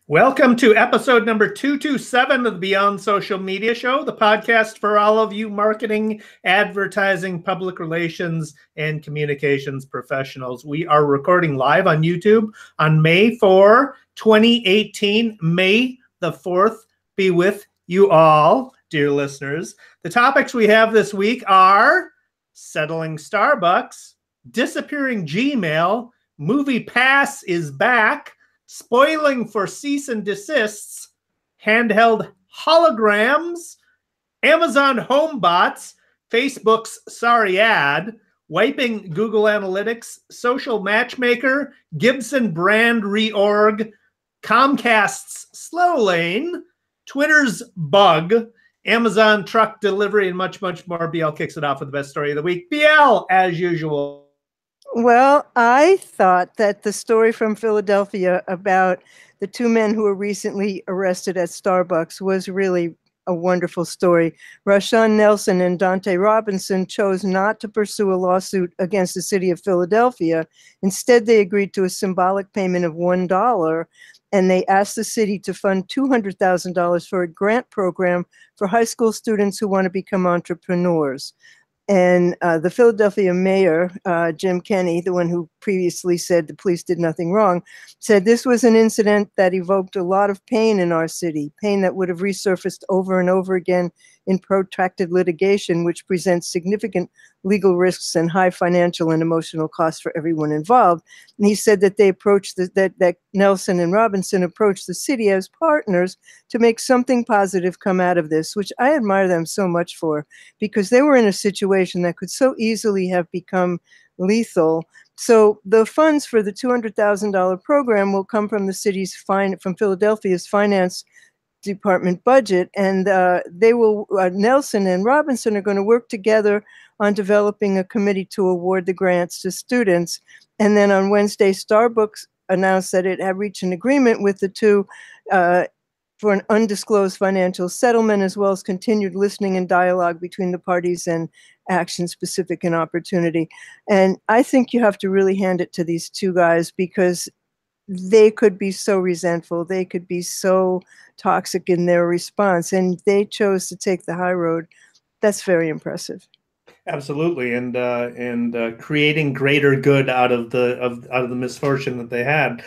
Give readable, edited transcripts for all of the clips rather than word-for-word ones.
Welcome to episode number 227 of the Beyond Social Media Show, the podcast for all of you marketing, advertising, public relations, and communications professionals. We are recording live on YouTube on May 4, 2018. May the 4th be with you all, dear listeners. The topics we have this week are settling Starbucks, disappearing Gmail, MoviePass is back, spoiling for cease and desists, handheld holograms, Amazon homebots, Facebook's sorry ad, wiping Google Analytics, social matchmaker, Gibson brand reorg, Comcast's Slow Lane, Twitter's bug, Amazon truck delivery, and much, much more. BL kicks it off with the best story of the week. BL, as usual. Well, I thought that the story from Philadelphia about the two men who were recently arrested at Starbucks was really a wonderful story. Rashon Nelson and Donte Robinson chose not to pursue a lawsuit against the city of Philadelphia. Instead, they agreed to a symbolic payment of $1, and they asked the city to fund $200,000 for a grant program for high school students who want to become entrepreneurs. And the Philadelphia mayor, Jim Kenney, the one who previously said the police did nothing wrong, said this was an incident that evoked a lot of pain in our city, pain that would have resurfaced over and over again in protracted litigation, which presents significant legal risks and high financial and emotional costs for everyone involved. And he said that they approached that Nelson and Robinson approached the city as partners to make something positive come out of this, which I admire them so much for, because they were in a situation that could so easily have become lethal. So the funds for the $200,000 program will come from the city's from Philadelphia's finance department budget, and they will Nelson and Robinson are going to work together on developing a committee to award the grants to students. And then on Wednesday, Starbucks announced that it had reached an agreement with the two for an undisclosed financial settlement, as well as continued listening and dialogue between the parties and action specific and opportunity. And I think you have to really hand it to these two guys, because they could be so resentful, they could be so toxic in their response, and they chose to take the high road. That's very impressive. Absolutely, and creating greater good out of the misfortune that they had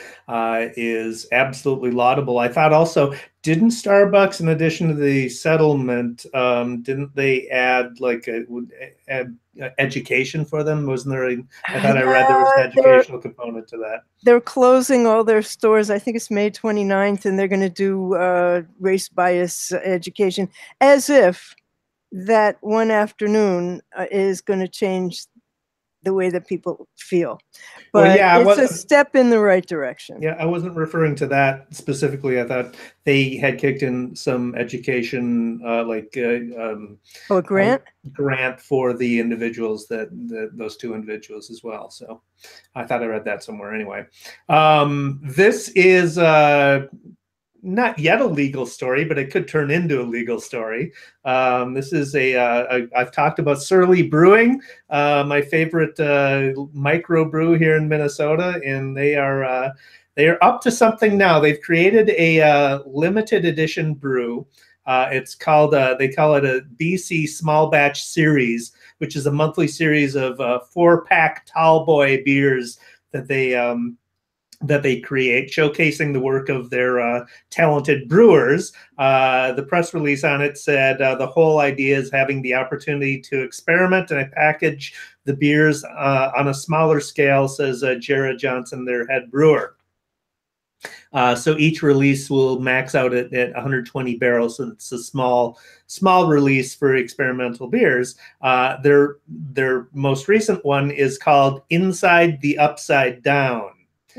is absolutely laudable. I thought also, didn't Starbucks, in addition to the settlement, didn't they add like education for them? Wasn't there? I thought I read there was an educational component to that. They're closing all their stores. I think it's May 29th, and they're going to do race bias education, as if that one afternoon is going to change the way that people feel. But well, yeah, it's a step in the right direction. Yeah, I wasn't referring to that specifically. I thought they had kicked in some education, a grant? Grant for the individuals, those two individuals as well. So I thought I read that somewhere anyway. This is not yet a legal story, but it could turn into a legal story. This is I've talked about Surly Brewing, my favorite micro brew here in Minnesota, and they are up to something now. They've created a limited edition brew. It's called they call it a BC Small Batch Series, which is a monthly series of 4-pack tall boy beers that they create, showcasing the work of their talented brewers. The press release on it said the whole idea is having the opportunity to experiment and package the beers on a smaller scale, says Jared Johnson, their head brewer. So each release will max out at 120 barrels. So it's a small release for experimental beers. Their most recent one is called Inside the Upside Down.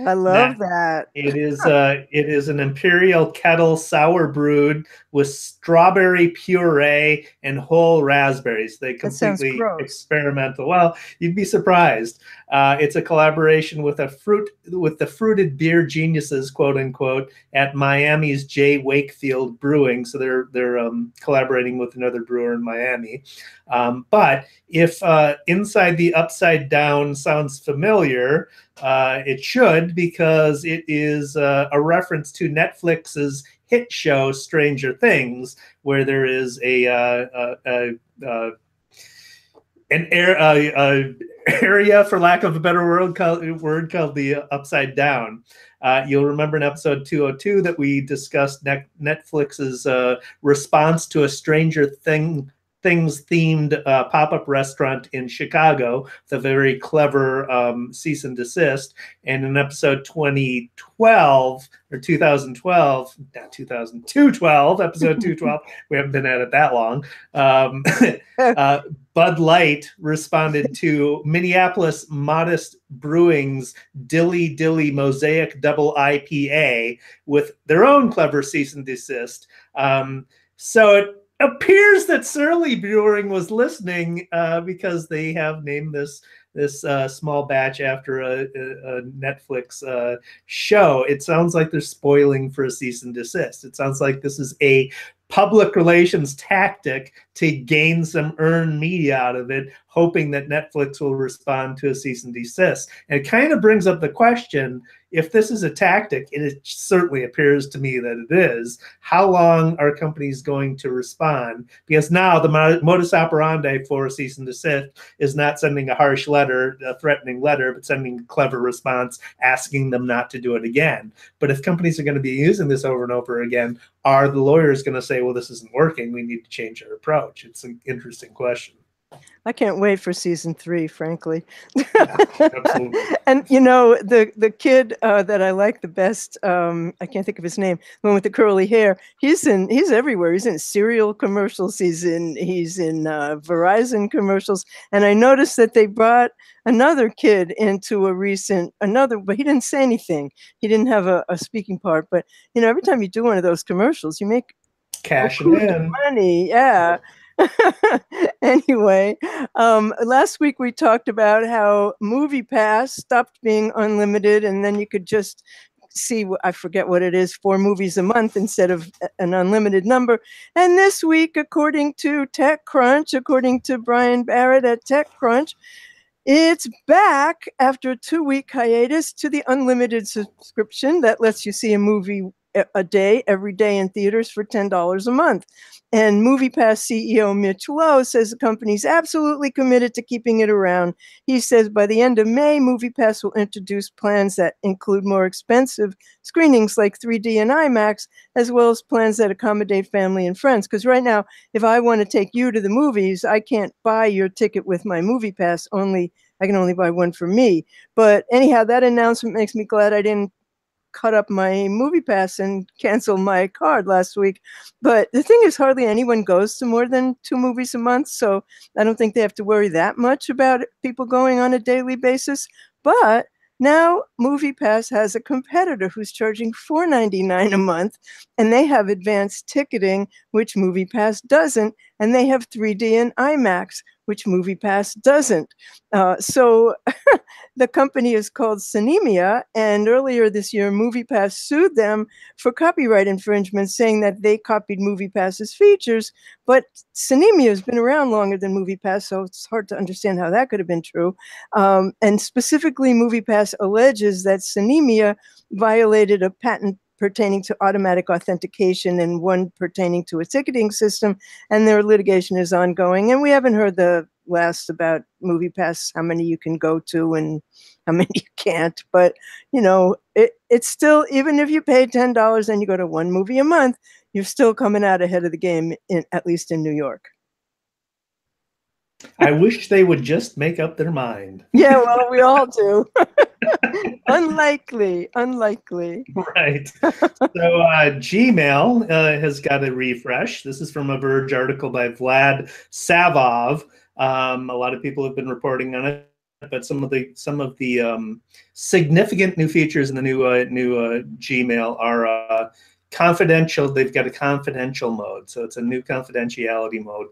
I love that. It is an imperial kettle sour brewed with strawberry puree and whole raspberries. They completely experimental. Well, you'd be surprised. It's a collaboration with the fruited beer geniuses, quote unquote, at Miami's J. Wakefield Brewing. So they're collaborating with another brewer in Miami. But if Inside the Upside Down sounds familiar, It should, because it is a reference to Netflix's hit show Stranger Things, where there is an area, for lack of a better word, called the Upside Down. You'll remember in episode 202 that we discussed Netflix's response to a Stranger Things themed pop-up restaurant in Chicago, the very clever cease and desist. And in episode 2012 or 2012, not 2012, episode 212, we haven't been at it that long. Bud Light responded to Minneapolis Modest Brewing's Dilly Dilly Mosaic Double IPA with their own clever cease and desist. So it appears that Surly Brewing was listening, because they have named this small batch after a Netflix show. It sounds like they're spoiling for a cease and desist. It sounds like this is a public relations tactic to gain some earned media out of it, hoping that Netflix will respond to a cease and desist. And it kind of brings up the question, if this is a tactic, and it certainly appears to me that it is, how long are companies going to respond? Because now the modus operandi for a cease and desist is not sending a harsh letter, a threatening letter, but sending a clever response, asking them not to do it again. But if companies are going to be using this over and over again, are the lawyers going to say, well, this isn't working, we need to change our approach? It's an interesting question. I can't wait for season 3, frankly. Yeah, absolutely. And you know, the kid that I like the best, I can't think of his name, the one with the curly hair. He's everywhere. He's in cereal commercials. He's in Verizon commercials. And I noticed that they brought another kid into but he didn't say anything. He didn't have a speaking part. But you know, every time you do one of those commercials, you make cash in money. Yeah. Anyway, last week we talked about how MoviePass stopped being unlimited, and then you could just see, I forget what it is, 4 movies a month instead of an unlimited number. And this week, according to TechCrunch, according to Brian Barrett at TechCrunch, it's back after a 2-week hiatus to the unlimited subscription that lets you see a movie a day, every day in theaters for $10 a month. And MoviePass CEO Mitch Lowe says the company's absolutely committed to keeping it around. He says by the end of May, MoviePass will introduce plans that include more expensive screenings like 3D and IMAX, as well as plans that accommodate family and friends. Because right now, if I want to take you to the movies, I can't buy your ticket with my MoviePass. I can only buy one for me. But anyhow, that announcement makes me glad I didn't cut up my MoviePass and cancel my card last week. But the thing is, hardly anyone goes to more than 2 movies a month, so I don't think they have to worry that much about people going on a daily basis. But now MoviePass has a competitor who's charging $4.99 a month, and they have advanced ticketing, which MoviePass doesn't, and they have 3D and IMAX, which MoviePass doesn't. So the company is called Cinemia, and earlier this year, MoviePass sued them for copyright infringement, saying that they copied MoviePass's features. But Cinemia has been around longer than MoviePass, so it's hard to understand how that could have been true. And specifically, MoviePass alleges that Cinemia violated a patent pertaining to automatic authentication and one pertaining to a ticketing system, and their litigation is ongoing. And we haven't heard the last about MoviePass, how many you can go to and how many you can't. But, you know, it's still, even if you pay $10 and you go to 1 movie a month, you're still coming out ahead of the game, at least in New York. I wish they would just make up their mind. Yeah, well, we all do. Unlikely. Right. So Gmail has got a refresh. This is from a Verge article by Vlad Savov. A lot of people have been reporting on it, but some of the significant new features in the new Gmail are confidential. They've got a confidential mode, so it's a new confidentiality mode.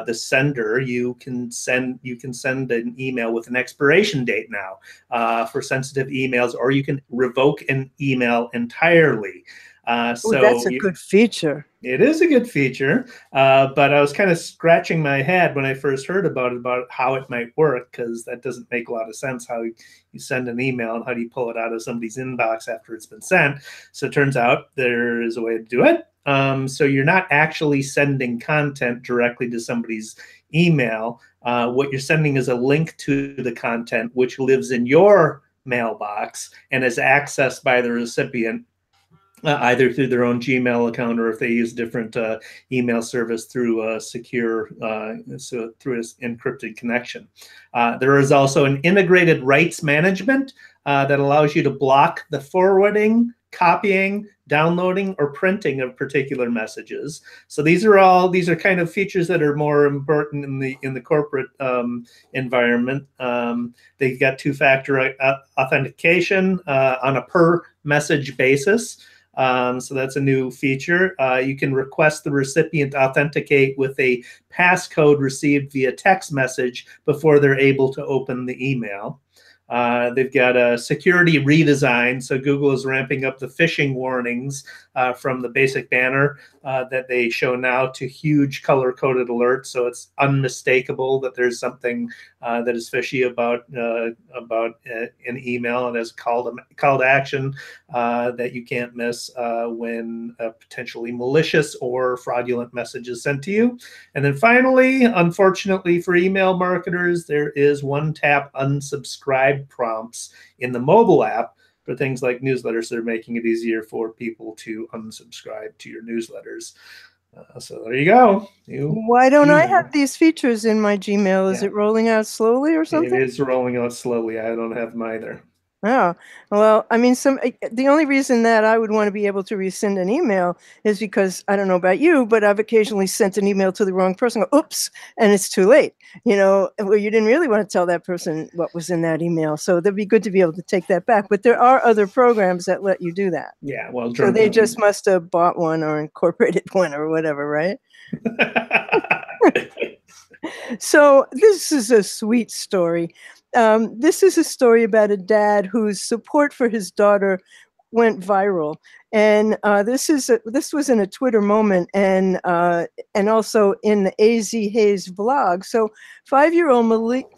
The sender, you can send an email with an expiration date now for sensitive emails, or you can revoke an email entirely. Oh, that's a good feature. It is a good feature, but I was kind of scratching my head when I first heard about it, about how it might work, because that doesn't make a lot of sense. How you send an email and how do you pull it out of somebody's inbox after it's been sent? So it turns out there is a way to do it. So you're not actually sending content directly to somebody's email. What you're sending is a link to the content, which lives in your mailbox and is accessed by the recipient, either through their own Gmail account, or if they use different email service through a secure, so through an encrypted connection. There is also an integrated rights management that allows you to block the forwarding, copying, downloading, or printing of particular messages. So these are kind of features that are more important in the corporate environment. They've got two-factor authentication on a per message basis. So that's a new feature. You can request the recipient authenticate with a passcode received via text message before they're able to open the email. They've got a security redesign. So Google is ramping up the phishing warnings from the basic banner that they show now to huge color-coded alerts. So it's unmistakable that there's something that is fishy about an email, and as a call to action that you can't miss when a potentially malicious or fraudulent message is sent to you. And then finally, unfortunately for email marketers, there is one-tap unsubscribe prompts in the mobile app for things like newsletters that are making it easier for people to unsubscribe to your newsletters. So there you go. Why don't I have these features in my Gmail? Is it rolling out slowly or something? It is rolling out slowly. I don't have them either. Oh, well, I mean, the only reason that I would want to be able to resend an email is because, I don't know about you, but I've occasionally sent an email to the wrong person. Go, oops, and it's too late. You know, well, you didn't really want to tell that person what was in that email. So that'd be good to be able to take that back. But there are other programs that let you do that. Yeah, well, so they just must have bought one or incorporated one or whatever, right? So this is a sweet story. This is a story about a dad whose support for his daughter went viral, and this was in a Twitter moment, and also in the AZ Hayes vlog. So 5-year-old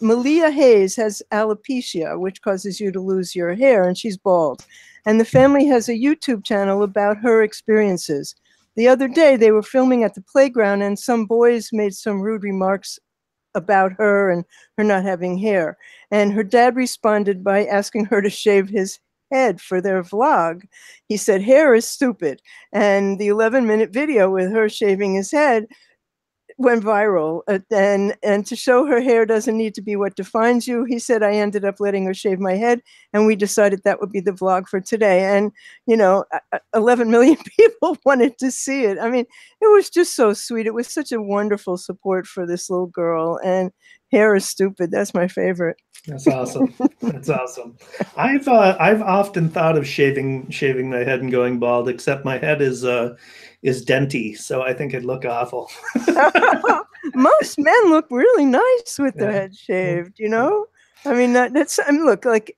Malia Hayes has alopecia, which causes you to lose your hair, and she's bald. And the family has a YouTube channel about her experiences. The other day, they were filming at the playground, and some boys made some rude remarks about her and her not having hair. And her dad responded by asking her to shave his head for their vlog. He said, hair is stupid. And the 11-minute video with her shaving his head went viral. And to show her hair doesn't need to be what defines you, he said, I ended up letting her shave my head, and we decided that would be the vlog for today. And, 11 million people wanted to see it. I mean, it was just so sweet. It was such a wonderful support for this little girl. And hair is stupid. That's my favorite. That's awesome. That's awesome. I've often thought of shaving my head and going bald, except my head is denty, so I think it'd look awful. Most men look really nice with their head shaved, I mean, that's look, like,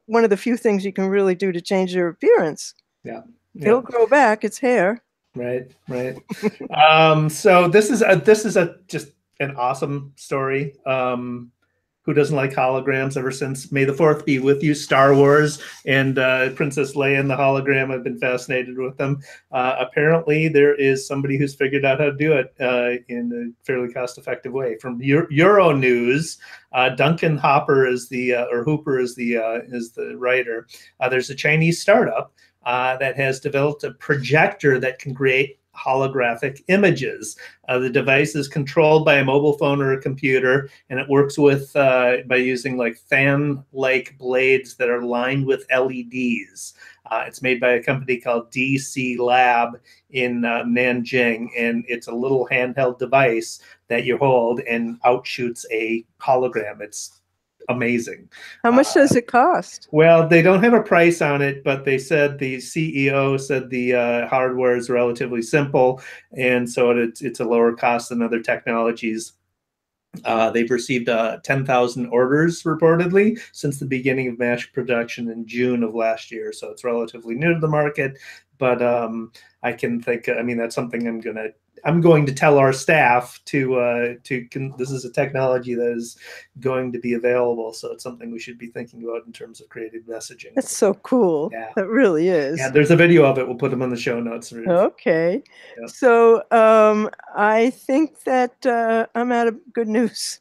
one of the few things you can really do to change your appearance. Yeah. It'll grow back. It's hair. Right. So this is just an awesome story. Who doesn't like holograms? Ever since May the 4th be with you, Star Wars and Princess Leia and the hologram, I've been fascinated with them. Apparently, there is somebody who's figured out how to do it in a fairly cost-effective way. From Euro News, Duncan Hopper is Hooper is the writer. There's a Chinese startup that has developed a projector that can create holographic images. The device is controlled by a mobile phone or a computer, and it works with by using like fan-like blades that are lined with LEDs. It's made by a company called DC Lab in Nanjing, and it's a little handheld device that you hold and outshoots a hologram. It's amazing. How much does it cost? Well, they don't have a price on it, but they said the CEO said the hardware is relatively simple, and so it's a lower cost than other technologies. They've received 10,000 orders reportedly since the beginning of mass production in June of last year. So it's relatively new to the market, but I can think, I mean, that's something I'm going to tell our staff this is a technology that is going to be available. So it's something we should be thinking about in terms of creative messaging. That's so cool. Yeah. That really is. Yeah, there's a video of it. We'll put them on the show notes. Okay. Yeah. So I think that I'm out of good news.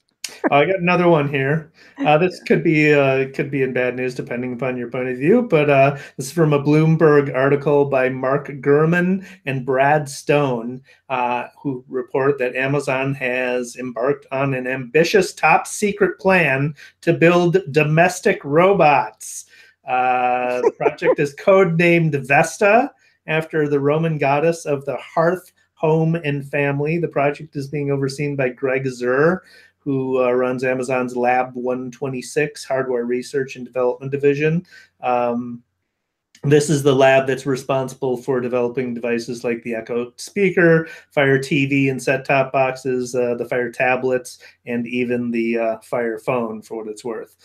I got another one here. This could be in bad news depending upon your point of view, but this is from a Bloomberg article by Mark Gurman and Brad Stone, who report that Amazon has embarked on an ambitious top secret plan to build domestic robots. The project is codenamed Vesta, after the Roman goddess of the hearth, home, and family. The project is being overseen by Greg Zur, who runs Amazon's Lab 126 hardware research and development division. This is the lab that's responsible for developing devices like the Echo speaker, Fire TV and set-top boxes, the Fire tablets, and even the Fire phone, for what it's worth.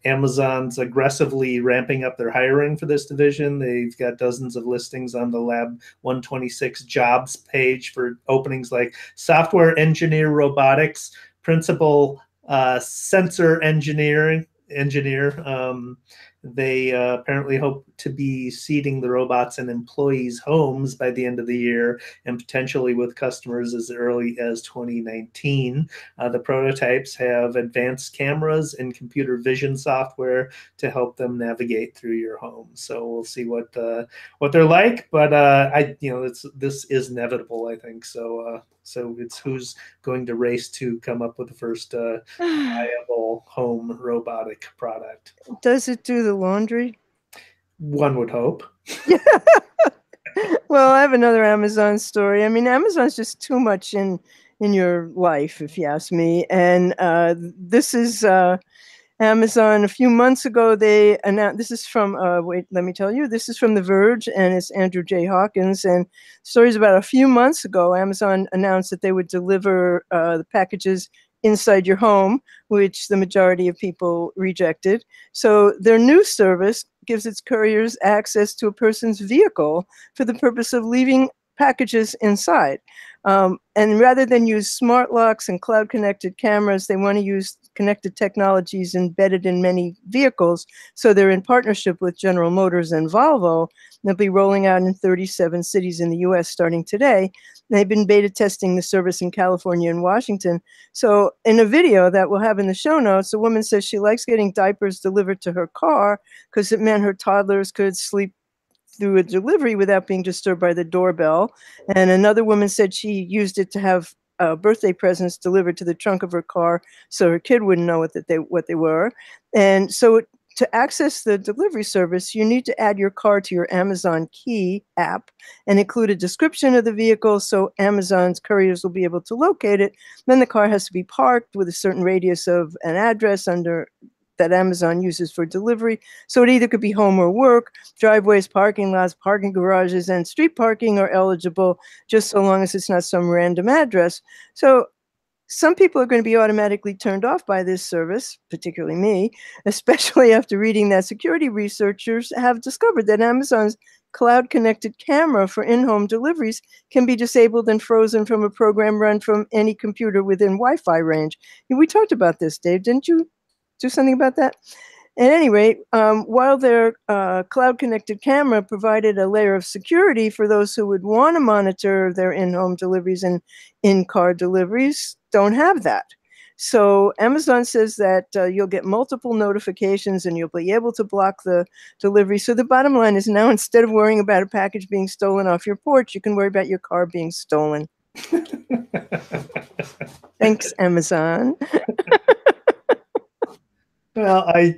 Amazon's aggressively ramping up their hiring for this division. They've got dozens of listings on the Lab 126 jobs page for openings like software engineer robotics, principal sensor engineer. They apparently hope to be seeding the robots in employees' homes by the end of the year, and potentially with customers as early as 2019. The prototypes have advanced cameras and computer vision software to help them navigate through your home. So we'll see what they're like, but this is inevitable, I think. So it's who's going to race to come up with the first viable home robotic product. Does it do the laundry? One would hope. Well, I have another Amazon story. I mean, Amazon's just too much in your life, if you ask me. And this is Amazon. A few months ago, they announced, this is from, wait, let me tell you, this is from The Verge, and it's Andrew J. Hawkins. And the story's about a few months ago, Amazon announced that they would deliver the packages inside your home, which the majority of people rejected. So their new service gives its couriers access to a person's vehicle for the purpose of leaving packages inside. And rather than use smart locks and cloud-connected cameras, they want to use connected technologies embedded in many vehicles. So they're in partnership with General Motors and Volvo. They'll be rolling out in 37 cities in the US starting today. They've been beta testing the service in California and Washington. So in a video that we'll have in the show notes, a woman says she likes getting diapers delivered to her car because it meant her toddlers could sleep through a delivery without being disturbed by the doorbell. And another woman said she used it to have birthday presents delivered to the trunk of her car so her kid wouldn't know what they were. And so to access the delivery service, you need to add your car to your Amazon Key app and include a description of the vehicle so Amazon's couriers will be able to locate it. Then the car has to be parked with a certain radius of an address under that Amazon uses for delivery. So it either could be home or work. Driveways, parking lots, parking garages, and street parking are eligible, just so long as it's not some random address. So some people are going to be automatically turned off by this service, particularly me, especially after reading that security researchers have discovered that Amazon's cloud-connected camera for in-home deliveries can be disabled and frozen from a program run from any computer within Wi-Fi range. We talked about this, Dave, didn't you do something about that? At any rate, while their cloud-connected camera provided a layer of security for those who would want to monitor their in-home deliveries and in-car deliveries, don't have that. So Amazon says that you'll get multiple notifications and you'll be able to block the delivery. So the bottom line is now, instead of worrying about a package being stolen off your porch, you can worry about your car being stolen. Thanks, Amazon. Well, I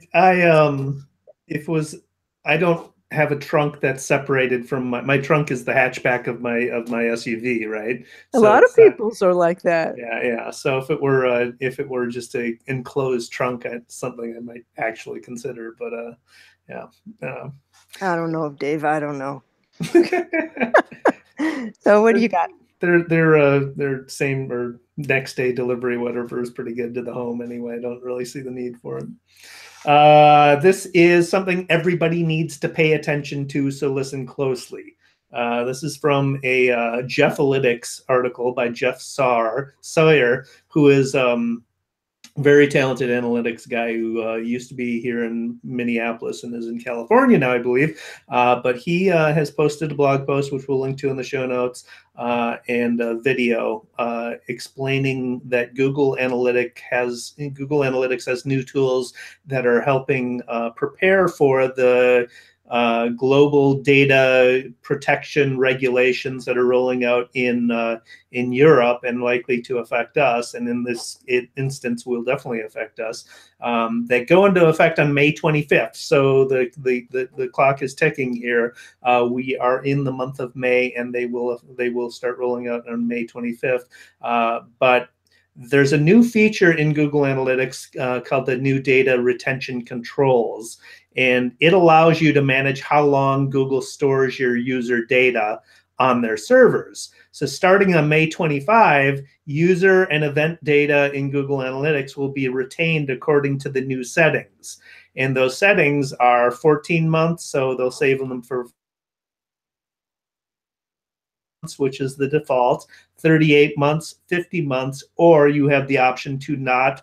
don't have a trunk that's separated from my trunk is the hatchback of my SUV, right? A lot of people's are like that. Yeah. So if it were just a enclosed trunk, it's something I might actually consider. But yeah. I don't know, Dave. I don't know. So what do you got? their same or next day delivery, whatever, is pretty good to the home anyway. I don't really see the need for it. This is something everybody needs to pay attention to, so listen closely. This is from a Jeffalytics article by Jeff Sawyer, who is very talented analytics guy who used to be here in Minneapolis and is in California now, I believe. But he has posted a blog post, which we'll link to in the show notes, and a video explaining that Google Analytics has new tools that are helping prepare for the global data protection regulations that are rolling out in Europe and likely to affect us, and in this instance will definitely affect us. That go into effect on May 25th. So the clock is ticking here. We are in the month of May, and they will start rolling out on May 25th. But there's a new feature in Google Analytics called the new data retention controls. And it allows you to manage how long Google stores your user data on their servers. So starting on May 25, user and event data in Google Analytics will be retained according to the new settings. And those settings are 14 months, so they'll save them for which is the default, 38 months, 50 months, or you have the option to not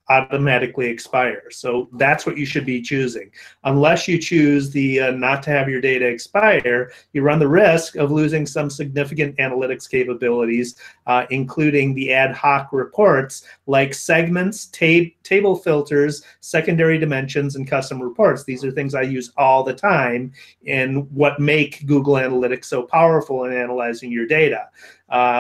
automatically expire. So that's what you should be choosing. Unless you choose the not to have your data expire, you run the risk of losing some significant analytics capabilities, including the ad hoc reports like segments, table filters, secondary dimensions, and custom reports. These are things I use all the time and what make Google Analytics so powerful in analyzing your data.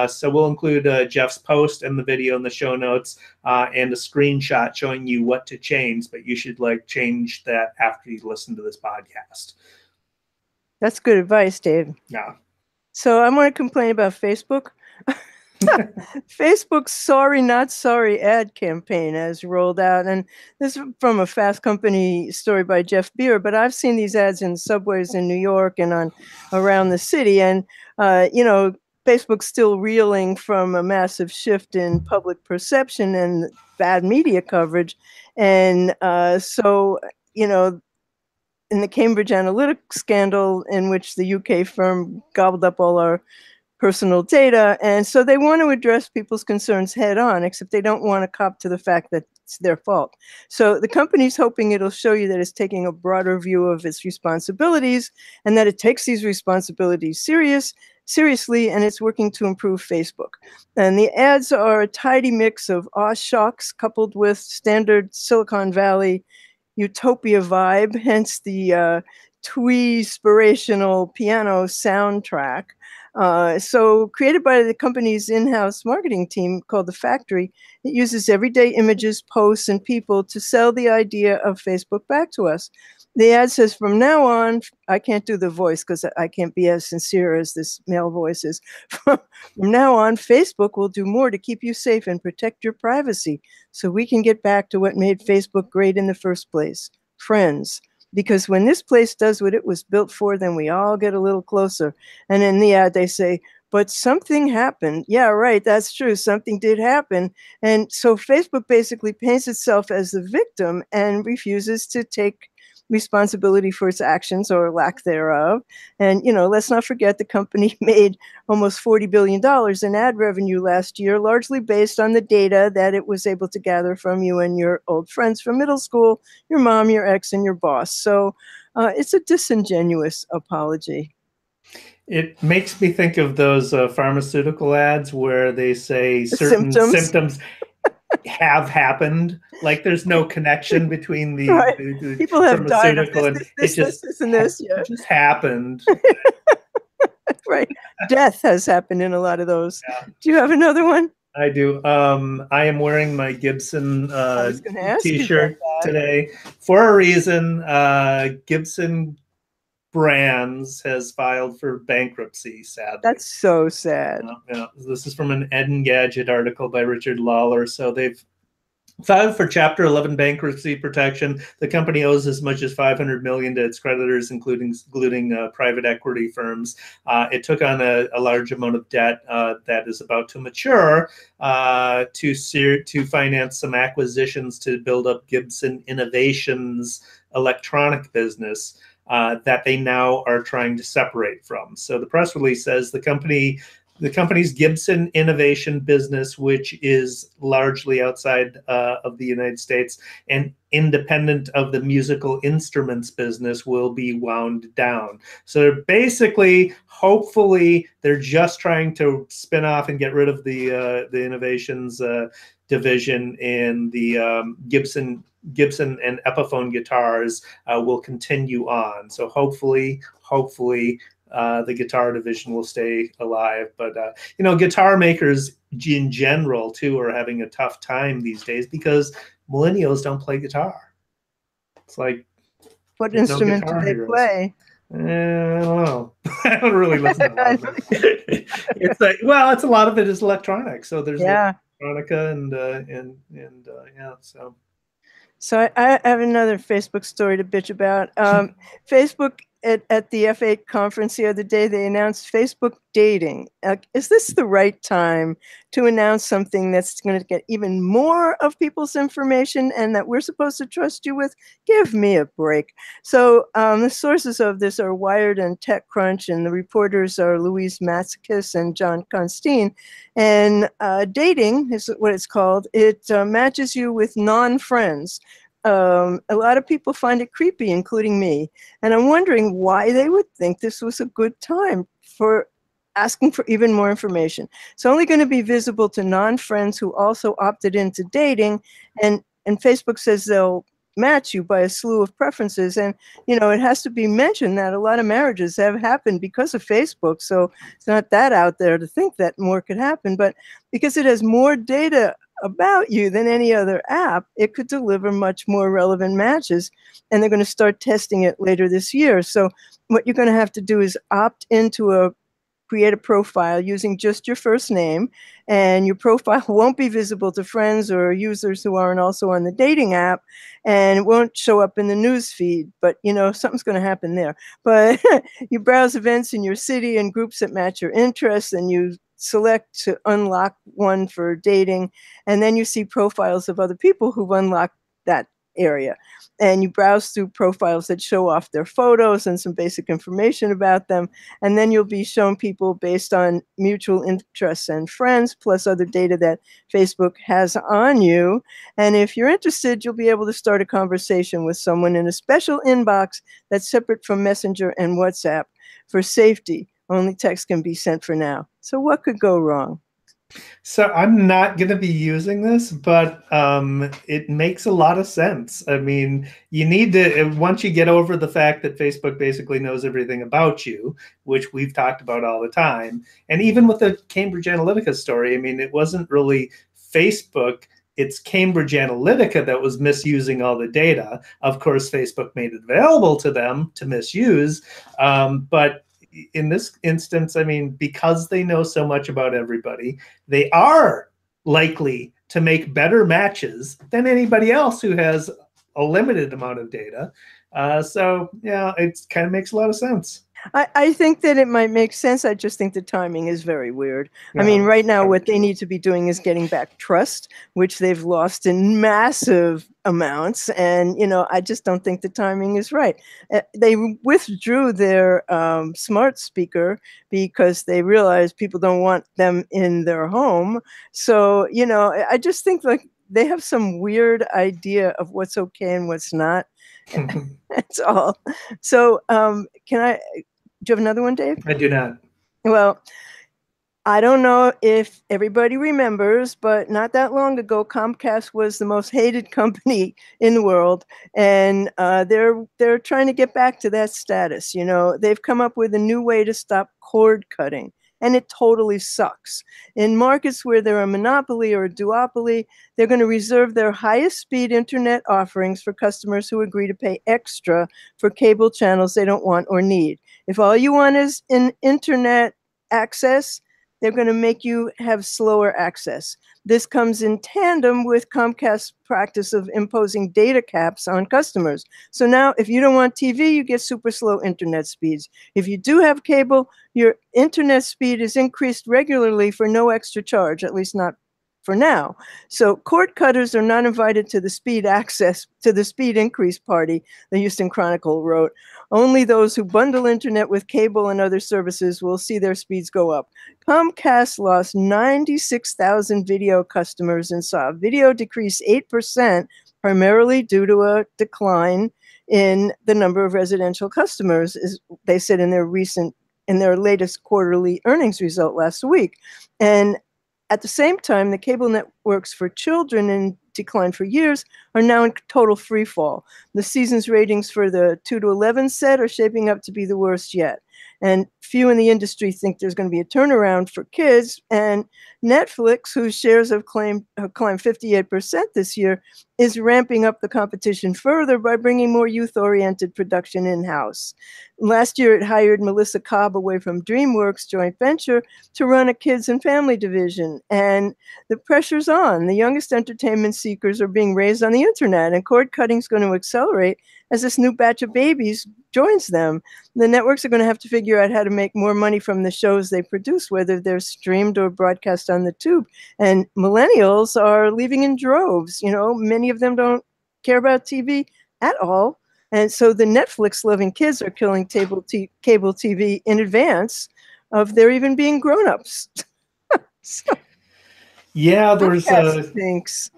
So we'll include Jeff's post and the video in the show notes and a screenshot showing you what to change, but you should change that after you listen to this podcast. That's good advice, Dave. Yeah. So I want to complain about Facebook. Facebook's Sorry Not Sorry ad campaign has rolled out, and this is from a Fast Company story by Jeff Beer, but I've seen these ads in subways in New York and around the city, and Facebook's still reeling from a massive shift in public perception and bad media coverage. And so, in the Cambridge Analytica scandal, in which the UK firm gobbled up all our personal data. And so they want to address people's concerns head on, except they don't want to cop to the fact that it's their fault. So the company's hoping it'll show you that it's taking a broader view of its responsibilities and that it takes these responsibilities seriously, and it's working to improve Facebook. And the ads are a tidy mix of aw shucks coupled with standard Silicon Valley utopia vibe, hence the twee-spirational piano soundtrack. So created by the company's in-house marketing team called The Factory, it uses everyday images, posts, and people to sell the idea of Facebook back to us. The ad says, from now on, I can't do the voice because I can't be as sincere as this male voice is. From now on, Facebook will do more to keep you safe and protect your privacy so we can get back to what made Facebook great in the first place, friends. Because when this place does what it was built for, then we all get a little closer. And in the ad, they say, but something happened. Yeah, right, that's true. Something did happen. And so Facebook basically paints itself as the victim and refuses to take responsibility for its actions or lack thereof. And, let's not forget the company made almost $40 billion in ad revenue last year, largely based on the data that it was able to gather from you and your old friends from middle school, your mom, your ex, and your boss. So it's a disingenuous apology. It makes me think of those pharmaceutical ads where they say certain symptoms have happened. Like there's no connection between the, right. the people have died of and this, and this. Yeah. It just happened. Right. Death has happened in a lot of those. Yeah. Do you have another one? I do. I am wearing my Gibson t-shirt today for a reason. Gibson Brands has filed for bankruptcy, sadly. That's so sad. This is from an Ed and Gadget article by Richard Lawler. So they've Filed for Chapter 11 bankruptcy protection. The company owes as much as $500 million to its creditors, including private equity firms. It took on a large amount of debt that is about to mature to finance some acquisitions to build up Gibson Innovations electronic business that they now are trying to separate from. So the press release says the company's Gibson Innovation business, which is largely outside of the United States and independent of the musical instruments business, will be wound down. So basically, hopefully, they're just trying to spin off and get rid of the Innovations division, and the Gibson and Epiphone guitars will continue on. So hopefully, the guitar division will stay alive. But, guitar makers in general, too, are having a tough time these days because millennials don't play guitar. It's like, what instrument do they play? I don't know. I don't really listen to a lot of it. It's like, well, it's a lot of it is electronic. So there's electronica and so. So I have another Facebook story to bitch about. Facebook at the F8 conference the other day, they announced Facebook dating. Is this the right time to announce something that's going to get even more of people's information and that we're supposed to trust you with? Give me a break. So the sources of this are Wired and TechCrunch, and the reporters are Louise Matsakis and John Constine. And dating is what it's called. It matches you with non-friends. A lot of people find it creepy, including me. And I'm wondering why they would think this was a good time for asking for even more information. It's only going to be visible to non-friends who also opted into dating. And Facebook says they'll match you by a slew of preferences. And, it has to be mentioned that a lot of marriages have happened because of Facebook. So it's not that out there to think that more could happen. But because it has more data about you than any other app, it could deliver much more relevant matches. And they're going to start testing it later this year. So what you're going to have to do is opt into create a profile using just your first name, and your profile won't be visible to friends or users who aren't also on the dating app, and it won't show up in the news feed. But something's going to happen there. But you browse events in your city and groups that match your interests, and you select to unlock one for dating, and then you see profiles of other people who've unlocked that area. And you browse through profiles that show off their photos and some basic information about them. And then you'll be shown people based on mutual interests and friends, plus other data that Facebook has on you. And if you're interested, you'll be able to start a conversation with someone in a special inbox that's separate from Messenger and WhatsApp. For safety, only text can be sent for now. So what could go wrong? So I'm not going to be using this, but it makes a lot of sense. I mean, you need to, once you get over the fact that Facebook basically knows everything about you, which we've talked about all the time, and even with the Cambridge Analytica story, I mean, it wasn't really Facebook, it's Cambridge Analytica that was misusing all the data. Of course, Facebook made it available to them to misuse, but in this instance, I mean, because they know so much about everybody, they are likely to make better matches than anybody else who has a limited amount of data. So, yeah, it kind of makes a lot of sense. I think that it might make sense. I just think the timing is very weird. I mean, right now, what they need to be doing is getting back trust, which they've lost in massive amounts. And, I just don't think the timing is right. They withdrew their smart speaker because they realized people don't want them in their home. So, I just think like they have some weird idea of what's okay and what's not. That's all. So do you have another one, Dave? I do not. Well, I don't know if everybody remembers, but not that long ago, Comcast was the most hated company in the world, and they're trying to get back to that status. They've come up with a new way to stop cord cutting, and it totally sucks. In markets where they're a monopoly or a duopoly, they're going to reserve their highest speed internet offerings for customers who agree to pay extra for cable channels they don't want or need. If all you want is an internet access, they're going to make you have slower access. This comes in tandem with Comcast's practice of imposing data caps on customers. So now if you don't want TV, you get super slow internet speeds. If you do have cable, your internet speed is increased regularly for no extra charge, at least not for now. So cord cutters are not invited to the speed increase party, the Houston Chronicle wrote. Only those who bundle internet with cable and other services will see their speeds go up. Comcast lost 96,000 video customers and saw video decrease 8%, primarily due to a decline in the number of residential customers, as they said in their latest quarterly earnings result last week. And at the same time, the cable networks for children in decline for years are now in total free fall. The season's ratings for the 2 to 11 set are shaping up to be the worst yet. And few in the industry think there's going to be a turnaround for kids. And Netflix, whose shares have climbed 58% this year, is ramping up the competition further by bringing more youth-oriented production in-house. Last year, it hired Melissa Cobb away from DreamWorks joint venture to run a kids and family division. And the pressure's on. The youngest entertainment seekers are being raised on the internet, and cord cutting is going to accelerate as this new batch of babies joins them. The networks are going to have to figure out how to make more money from the shows they produce, whether they're streamed or broadcast on the tube. And millennials are leaving in droves. Many of them don't care about TV at all. And so the Netflix-loving kids are killing cable TV in advance of there even being grown-ups. So, yeah, there's the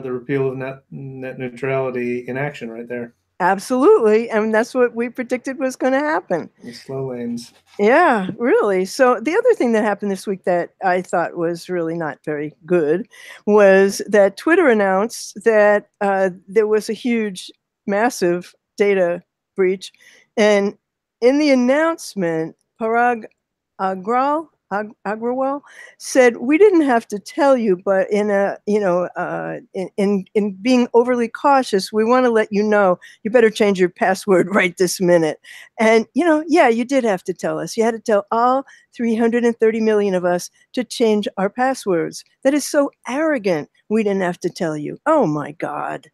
repeal of net neutrality in action right there. Absolutely. And that's what we predicted was going to happen. The slow lanes. Yeah, really. So the other thing that happened this week that I thought was really not very good was that Twitter announced that there was a huge, massive data breach. And in the announcement, Parag Agrawal said, "We didn't have to tell you, but in being overly cautious, we want to let you know you better change your password right this minute." And yeah, you did have to tell us. You had to tell all 330 million of us to change our passwords. That is so arrogant. We didn't have to tell you. Oh my God.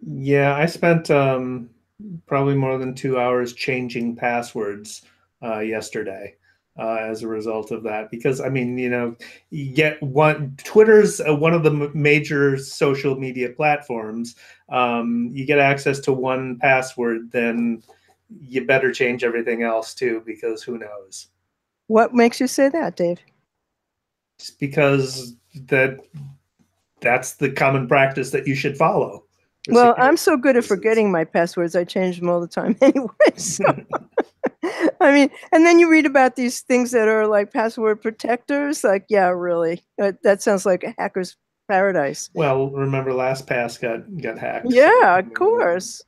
Yeah, I spent probably more than 2 hours changing passwords yesterday. As a result of that, because you get Twitter's one of the major social media platforms. You get access to one password, then you better change everything else too, because who knows? What makes you say that, Dave? Just because that's the common practice that you should follow. Well, I'm so good at forgetting my passwords. I change them all the time anyway. So. And then you read about these things that are like password protectors. Like, yeah, really, that sounds like a hacker's paradise. Well, remember LastPass got hacked. Yeah, of course.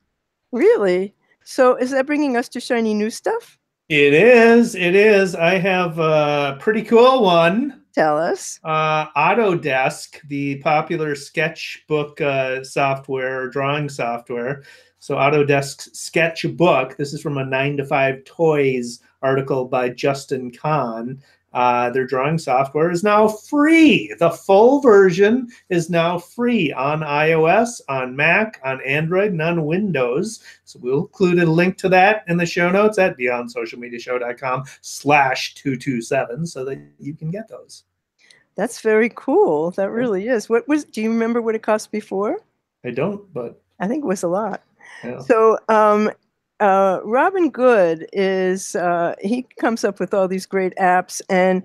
Really? So is that bringing us to shiny new stuff? It is. I have a pretty cool one. Tell us. Autodesk, the popular sketchbook software, drawing software. So Autodesk Sketchbook, this is from a 9 to 5 Toys article by Justin Kahn. Their drawing software is now free. The full version is now free on iOS, on Mac, on Android, and on Windows. So we'll include a link to that in the show notes at beyondsocialmediashow.com/227 so that you can get those. That's very cool. That really is. Do you remember what it cost before? I don't, but I think it was a lot. Yeah. So Robin Good he comes up with all these great apps, and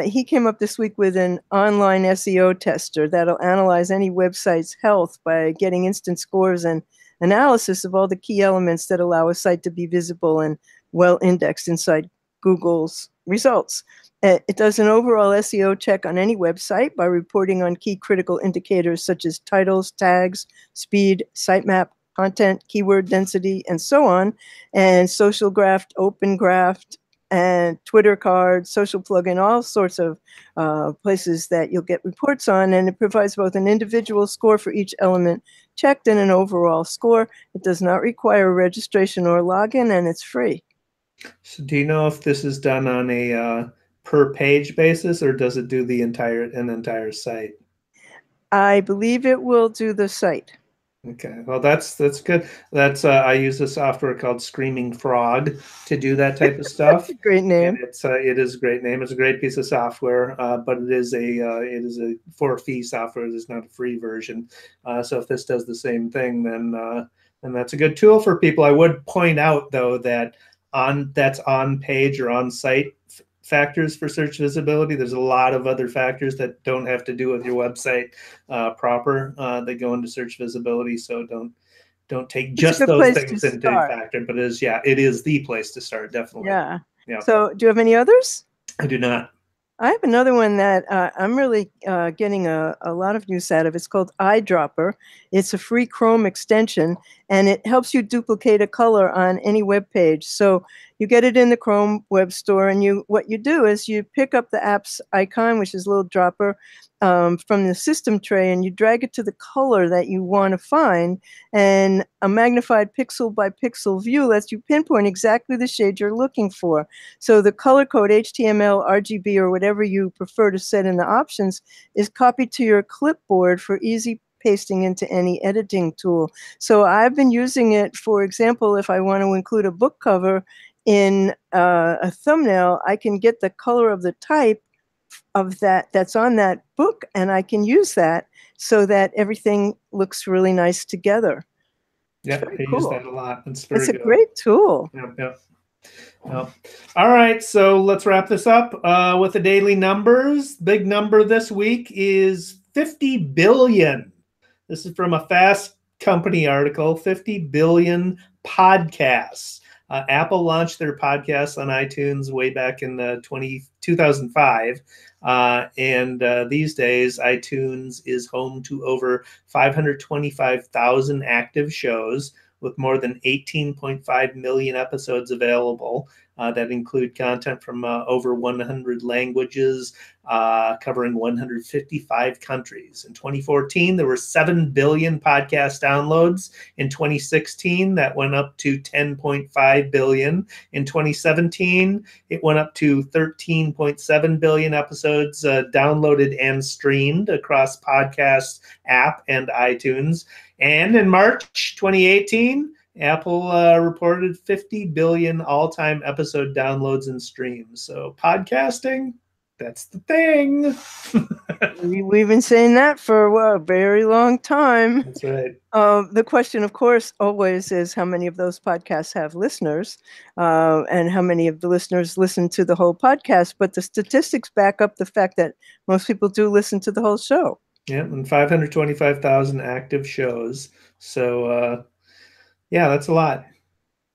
he came up this week with an online SEO tester that'll analyze any website's health by getting instant scores and analysis of all the key elements that allow a site to be visible and well indexed inside Google's results. It does an overall SEO check on any website by reporting on key critical indicators such as titles, tags, speed, sitemap, content, keyword density, and so on, and social graph, open graph, and Twitter card, social plugin, all sorts of places that you'll get reports on, and it provides both an individual score for each element checked and an overall score. It does not require registration or login, and it's free. So do you know if this is done on a per page basis, or does it do an entire site? I believe it will do the site. Okay, well that's good. That's I use a software called Screaming Frog to do that type of stuff, Great and name. it is a great name. It's a great piece of software, but it is a for fee software. It's not a free version. So if this does the same thing, then that's a good tool for people. I would point out though that that's on page or on site factors for search visibility. There's a lot of other factors that don't have to do with your website proper that go into search visibility. So don't take It's a just good those place to things into start. factor. But it is the place to start, definitely. Yeah. Yeah. So do you have any others? I do not. I have another one that I'm really getting a lot of use out of. It's called Eyedropper. It's a free Chrome extension, and it helps you duplicate a color on any web page. So you get it in the Chrome web store, and what you do is you pick up the app's icon, which is a little dropper, from the system tray, and you drag it to the color that you want to find. And a magnified pixel by pixel view lets you pinpoint exactly the shade you're looking for. So the color code, HTML, RGB, or whatever you prefer to set in the options, is copied to your clipboard for easy pasting into any editing tool. So I've been using it, for example, if I want to include a book cover in a thumbnail, I can get the color of the type of that's on that book, and I can use that so that everything looks really nice together. It's Yeah, very I use cool. that a lot. It's very It's a good. great tool. Yep, yep. Well, all right, so let's wrap this up with the daily numbers. Big number this week is 50 billion. This is from a Fast Company article, 50 billion podcasts. Apple launched their podcasts on iTunes way back in 2005. And these days, iTunes is home to over 525,000 active shows with more than 18.5 million episodes available that include content from over 100 languages, covering 155 countries. In 2014, there were 7 billion podcast downloads. In 2016, that went up to 10.5 billion. In 2017, it went up to 13.7 billion episodes downloaded and streamed across podcast app and iTunes. And in March 2018, Apple reported 50 billion all-time episode downloads and streams. So podcasting, that's the thing. We've been saying that for a very long time. That's right. The question, of course, always is how many of those podcasts have listeners, and how many of the listeners listen to the whole podcast. But the statistics back up the fact that most people do listen to the whole show. Yeah, and 525,000 active shows. So, yeah, that's a lot.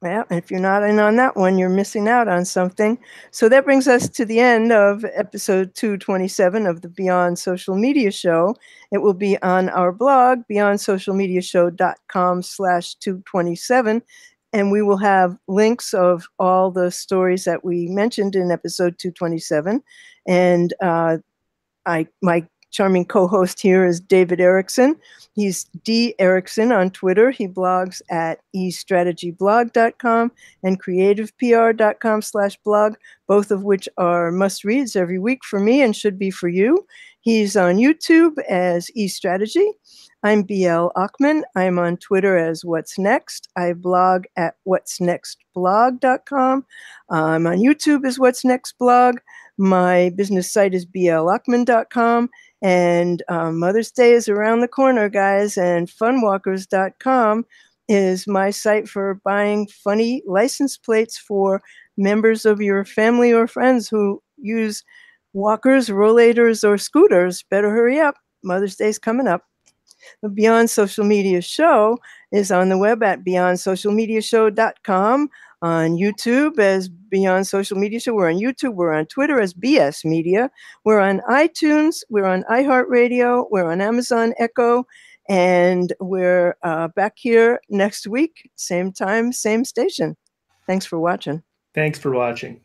Yeah, and if you're not in on that one, you're missing out on something. So that brings us to the end of episode 227 of the Beyond Social Media Show. It will be on our blog, beyondsocialmediashow.com/227. And we will have links of all the stories that we mentioned in episode 227. And my charming co-host here is David Erickson. He's D. Erickson on Twitter. He blogs at eStrategyBlog.com and CreativePR.com/blog, both of which are must-reads every week for me and should be for you. He's on YouTube as eStrategy. I'm BL Ochman. I'm on Twitter as What's Next. I blog at what'snextblog.com. I'm on YouTube as What's Next Blog. My business site is blochman.com. And Mother's Day is around the corner, guys, and funwalkers.com is my site for buying funny license plates for members of your family or friends who use walkers, rollators, or scooters. Better hurry up. Mother's Day's coming up. The Beyond Social Media Show is on the web at beyondsocialmediashow.com, on YouTube as Beyond Social Media Show. We're on YouTube. We're on Twitter as BS Media. We're on iTunes. We're on iHeartRadio. We're on Amazon Echo. And we're back here next week, same time, same station. Thanks for watching. Thanks for watching.